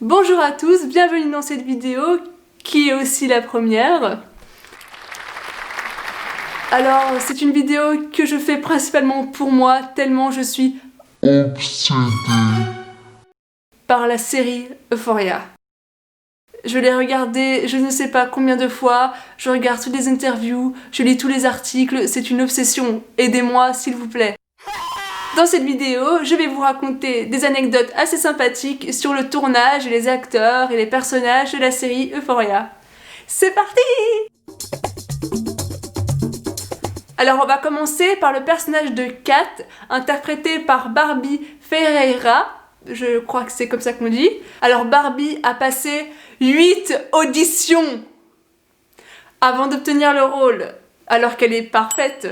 Bonjour à tous, bienvenue dans cette vidéo qui est aussi la première. Alors, c'est une vidéo que je fais principalement pour moi, tellement je suis obsédée par la série Euphoria. Je l'ai regardée je ne sais pas combien de fois, je regarde toutes les interviews, je lis tous les articles, c'est une obsession. Aidez-moi s'il vous plaît. Dans cette vidéo, je vais vous raconter des anecdotes assez sympathiques sur le tournage, les acteurs et les personnages de la série Euphoria. C'est parti! Alors on va commencer par le personnage de Kat, interprété par Barbie Ferreira. Je crois que c'est comme ça qu'on dit. Alors Barbie a passé 8 auditions avant d'obtenir le rôle, alors qu'elle est parfaite.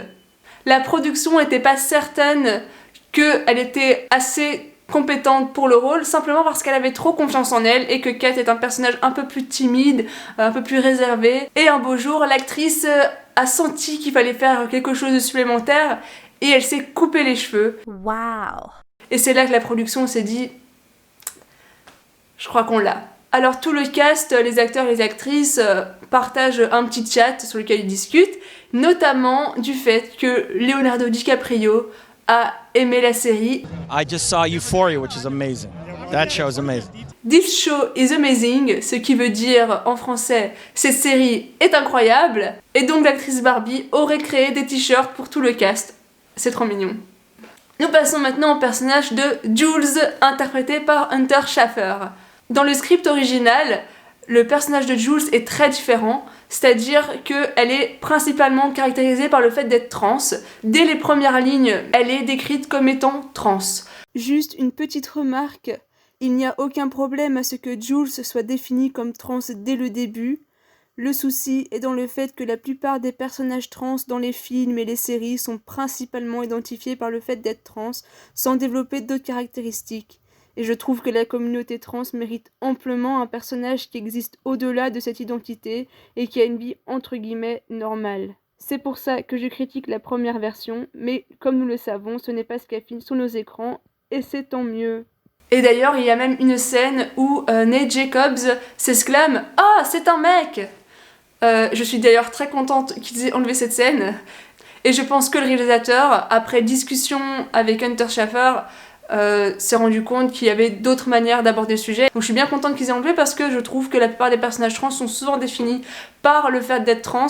La production n'était pas certaine qu'elle était assez compétente pour le rôle, simplement parce qu'elle avait trop confiance en elle et que Kat est un personnage un peu plus timide, un peu plus réservé. Et un beau jour, l'actrice a senti qu'il fallait faire quelque chose de supplémentaire et elle s'est coupé les cheveux. Wow. Et c'est là que la production s'est dit « Je crois qu'on l'a ». Alors tout le cast, les acteurs et les actrices partagent un petit chat sur lequel ils discutent, notamment du fait que Leonardo DiCaprio a aimé la série. I just saw Euphoria, which is amazing. That show is amazing. This show is amazing, ce qui veut dire en français cette série est incroyable, et donc l'actrice Barbie aurait créé des t-shirts pour tout le cast. C'est trop mignon. Nous passons maintenant au personnage de Jules, interprété par Hunter Schafer. Dans le script original, le personnage de Jules est très différent, c'est-à-dire qu'elle est principalement caractérisée par le fait d'être trans. Dès les premières lignes, elle est décrite comme étant trans. Juste une petite remarque, il n'y a aucun problème à ce que Jules soit définie comme trans dès le début. Le souci est dans le fait que la plupart des personnages trans dans les films et les séries sont principalement identifiés par le fait d'être trans, sans développer d'autres caractéristiques. Et je trouve que la communauté trans mérite amplement un personnage qui existe au-delà de cette identité et qui a une vie entre guillemets normale. C'est pour ça que je critique la première version, mais comme nous le savons, ce n'est pas ce qu'affiche sur nos écrans, et c'est tant mieux. Et d'ailleurs, il y a même une scène où Nate Jacobs s'exclame « Ah, c'est un mec !» Je suis d'ailleurs très contente qu'ils aient enlevé cette scène, et je pense que le réalisateur, après discussion avec Hunter Schafer, s'est rendu compte qu'il y avait d'autres manières d'aborder le sujet. Donc je suis bien contente qu'ils aient enlevé parce que je trouve que la plupart des personnages trans sont souvent définis par le fait d'être trans,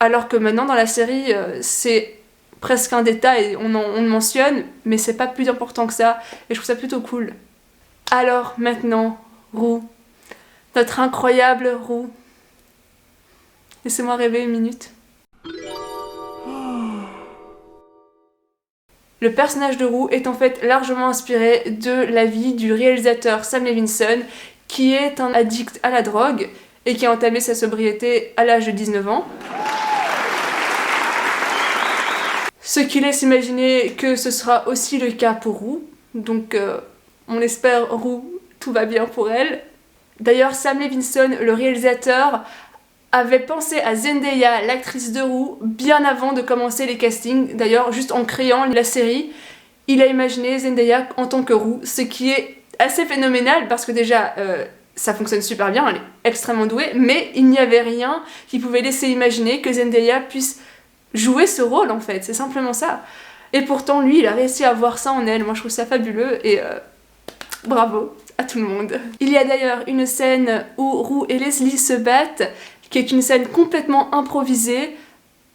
alors que maintenant dans la série c'est presque un détail, on le mentionne, mais c'est pas plus important que ça, et je trouve ça plutôt cool. Alors maintenant, Roux, notre incroyable Roux. Laissez-moi rêver une minute. Le personnage de Roux est en fait largement inspiré de la vie du réalisateur Sam Levinson, qui est un addict à la drogue et qui a entamé sa sobriété à l'âge de 19 ans. Ce qui laisse imaginer que ce sera aussi le cas pour Roux, donc on espère Roux, tout va bien pour elle. D'ailleurs, Sam Levinson, le réalisateur, avait pensé à Zendaya, l'actrice de Roux, bien avant de commencer les castings. D'ailleurs, juste en créant la série, il a imaginé Zendaya en tant que Roux, ce qui est assez phénoménal parce que déjà, ça fonctionne super bien, elle est extrêmement douée, mais il n'y avait rien qui pouvait laisser imaginer que Zendaya puisse jouer ce rôle en fait, c'est simplement ça. Et pourtant, lui, il a réussi à avoir ça en elle, moi je trouve ça fabuleux et bravo à tout le monde. Il y a d'ailleurs une scène où Roux et Leslie se battent, qui est une scène complètement improvisée.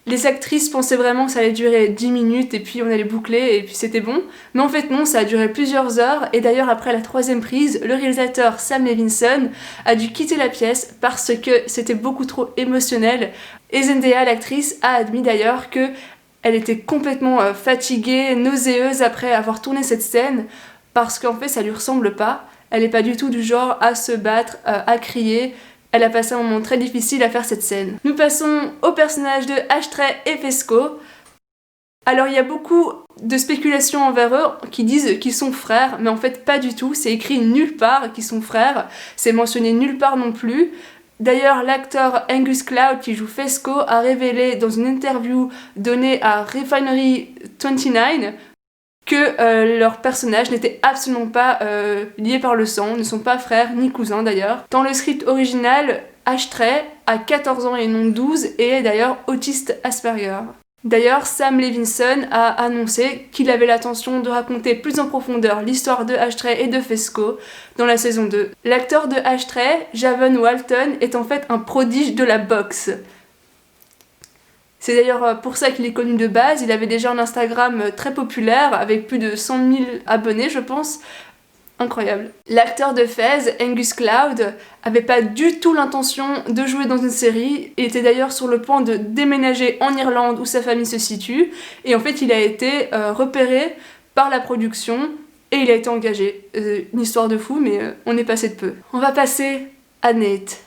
Les actrices pensaient vraiment que ça allait durer 10 minutes et puis on allait boucler et puis c'était bon. Mais en fait non, ça a duré plusieurs heures et d'ailleurs après la troisième prise, le réalisateur Sam Levinson a dû quitter la pièce parce que c'était beaucoup trop émotionnel. Et Zendaya, l'actrice, a admis d'ailleurs que elle était complètement fatiguée, nauséeuse après avoir tourné cette scène parce qu'en fait ça lui ressemble pas. Elle n'est pas du tout du genre à se battre, à crier. Elle a passé un moment très difficile à faire cette scène. Nous passons au personnage de Ashtray et Fesco. Alors il y a beaucoup de spéculations envers eux qui disent qu'ils sont frères, mais en fait pas du tout, c'est écrit nulle part qu'ils sont frères, c'est mentionné nulle part non plus. D'ailleurs, l'acteur Angus Cloud qui joue Fesco a révélé dans une interview donnée à Refinery 29 que leurs personnages n'étaient absolument pas liés par le sang, ne sont pas frères ni cousins d'ailleurs. Dans le script original, Ashtray a 14 ans et non 12 et est d'ailleurs autiste Asperger. D'ailleurs, Sam Levinson a annoncé qu'il avait l'intention de raconter plus en profondeur l'histoire de Ashtray et de Fesco dans la saison 2. L'acteur de Ashtray, Javon Walton, est en fait un prodige de la boxe. C'est d'ailleurs pour ça qu'il est connu de base. Il avait déjà un Instagram très populaire avec plus de 100 000 abonnés, je pense. Incroyable. L'acteur de Fez, Angus Cloud, avait pas du tout l'intention de jouer dans une série. Il était d'ailleurs sur le point de déménager en Irlande où sa famille se situe. Et en fait, il a été repéré par la production et il a été engagé. Une histoire de fou, mais on est passé de peu. On va passer à Nate.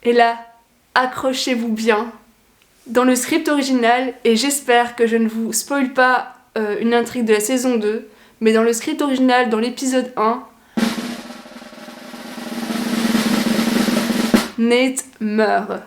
Et là, accrochez-vous bien. Dans le script original, et j'espère que je ne vous spoil pas une intrigue de la saison 2, mais dans le script original, dans l'épisode 1, Nate meurt.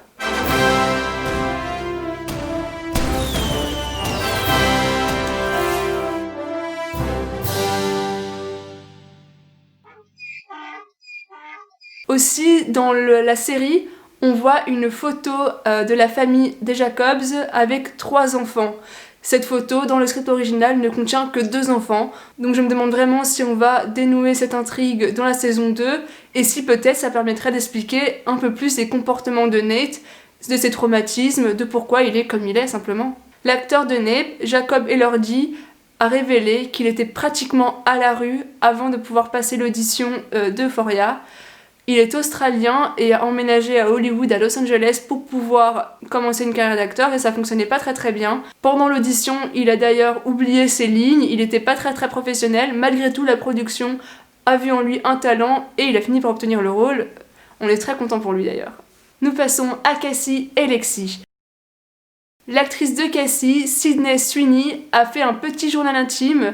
Aussi, dans la série, on voit une photo de la famille des Jacobs avec 3 enfants. Cette photo, dans le script original, ne contient que 2 enfants, donc je me demande vraiment si on va dénouer cette intrigue dans la saison 2, et si peut-être ça permettrait d'expliquer un peu plus les comportements de Nate, de ses traumatismes, de pourquoi il est comme il est simplement. L'acteur de Nate, Jacob Elordi, a révélé qu'il était pratiquement à la rue avant de pouvoir passer l'audition d'Euphoria. Il est australien et a emménagé à Hollywood, à Los Angeles, pour pouvoir commencer une carrière d'acteur et ça fonctionnait pas très bien. Pendant l'audition, il a d'ailleurs oublié ses lignes, il était pas très professionnel. Malgré tout, la production a vu en lui un talent et il a fini par obtenir le rôle. On est très content pour lui d'ailleurs. Nous passons à Cassie et Lexi. L'actrice de Cassie, Sydney Sweeney, a fait un petit journal intime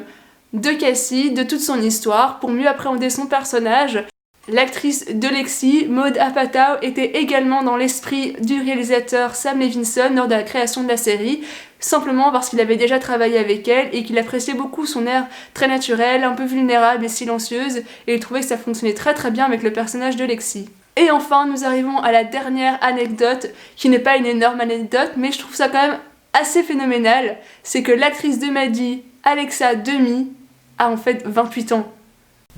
de Cassie, de toute son histoire, pour mieux appréhender son personnage. L'actrice de Lexi, Maud Apatow, était également dans l'esprit du réalisateur Sam Levinson lors de la création de la série, simplement parce qu'il avait déjà travaillé avec elle et qu'il appréciait beaucoup son air très naturel, un peu vulnérable et silencieuse, et il trouvait que ça fonctionnait très bien avec le personnage de Lexi. Et enfin, nous arrivons à la dernière anecdote, qui n'est pas une énorme anecdote, mais je trouve ça quand même assez phénoménal, c'est que l'actrice de Maddie, Alexa Demie, a en fait 28 ans.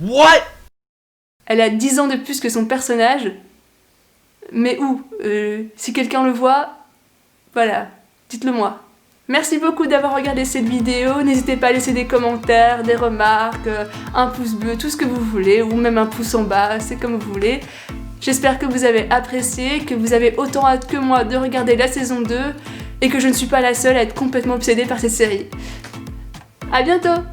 What? Elle a 10 ans de plus que son personnage, mais où si quelqu'un le voit, voilà, dites-le moi. Merci beaucoup d'avoir regardé cette vidéo, n'hésitez pas à laisser des commentaires, des remarques, un pouce bleu, tout ce que vous voulez, ou même un pouce en bas, c'est comme vous voulez. J'espère que vous avez apprécié, que vous avez autant hâte que moi de regarder la saison 2, et que je ne suis pas la seule à être complètement obsédée par cette série. À bientôt!